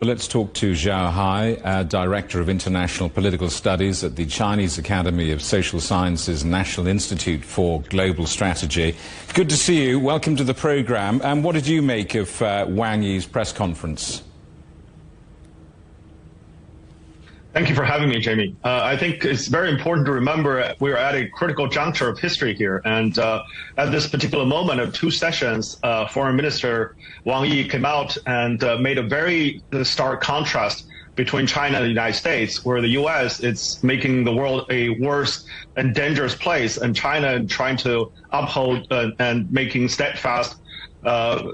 Well, let's talk to Zhao, Director of International Political Studies at the Chinese Academy of Social Sciences National Institute for Global Strategy. Good to see you. Welcome to the program. And what did you make of Wang Yi's press conference? Thank you for having me, Jamie. I think it's very important to remember we're at a critical juncture of history here. And at this particular moment of two sessions, Foreign Minister Wang Yi came out and made a very stark contrast between China and the United States, where the U.S. is making the world a worse and dangerous place, and China trying to uphold and making steadfast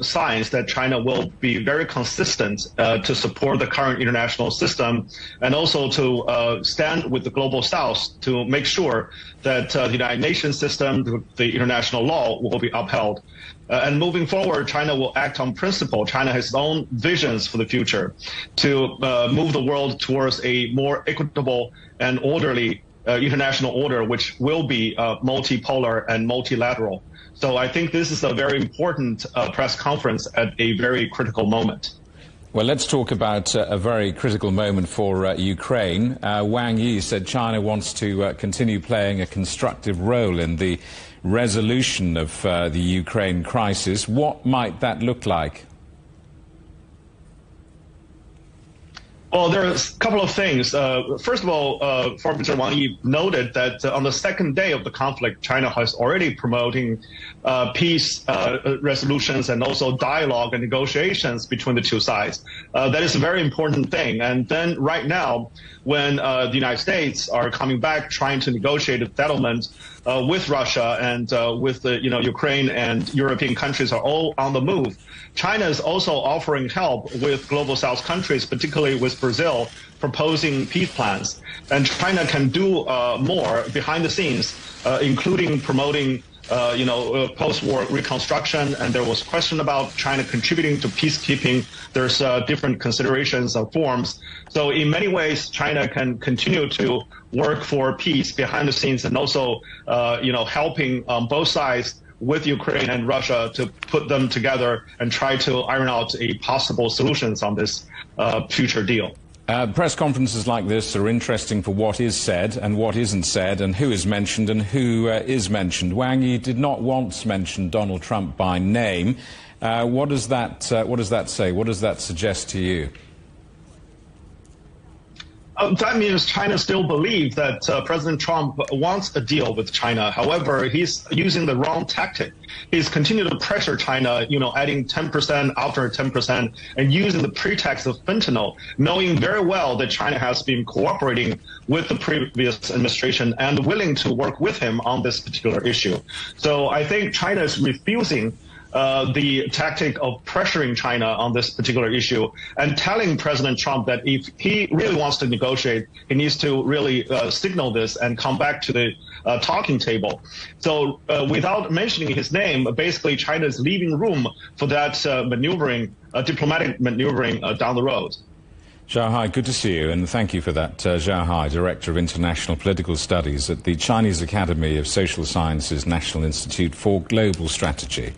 signs that China will be very consistent to support the current international system, and also to stand with the global South to make sure that the United Nations system, the international law will be upheld. And moving forward, China will act on principle. China has its own visions for the future to move the world towards a more equitable and orderly international order, which will be multipolar and multilateral. So I think this is a very important press conference at a very critical moment. Well, let's talk about a very critical moment for Ukraine. Wang Yi said China wants to continue playing a constructive role in the resolution of the Ukraine crisis. What might that look like? Well, there's a couple of things. First of all, Foreign Minister Wang Yi noted that on the second day of the conflict, China has already promoting peace resolutions and also dialogue and negotiations between the two sides. That is a very important thing. And then right now, when the United States are coming back trying to negotiate a settlement with Russia and with the, Ukraine and European countries are all on the move, China is also offering help with global South countries, particularly with Brazil, proposing peace plans. And China can do more behind the scenes, including promoting post-war reconstruction. And there was a question about China contributing to peacekeeping. There's different considerations of forms. So in many ways, China can continue to work for peace behind the scenes and also, helping both sides with Ukraine and Russia to put them together and try to iron out a possible solutions on this future deal. Press conferences like this are interesting for what is said and what isn't said and who is mentioned and who is mentioned. Wang Yi did not once mention Donald Trump by name. What does that say? What does that suggest to you? That means China still believes that President Trump wants a deal with China. However, he's using the wrong tactic. He's continuing to pressure China, adding 10% after 10% and using the pretext of fentanyl, knowing very well that China has been cooperating with the previous administration and willing to work with him on this particular issue. So I think China is refusing the tactic of pressuring China on this particular issue and telling President Trump that if he really wants to negotiate, he needs to really signal this and come back to the talking table. So without mentioning his name, basically China is leaving room for that maneuvering, diplomatic maneuvering down the road. Zhao, good to see you, and thank you for that. Zhao, Director of International Political Studies at the Chinese Academy of Social Sciences National Institute for Global Strategy.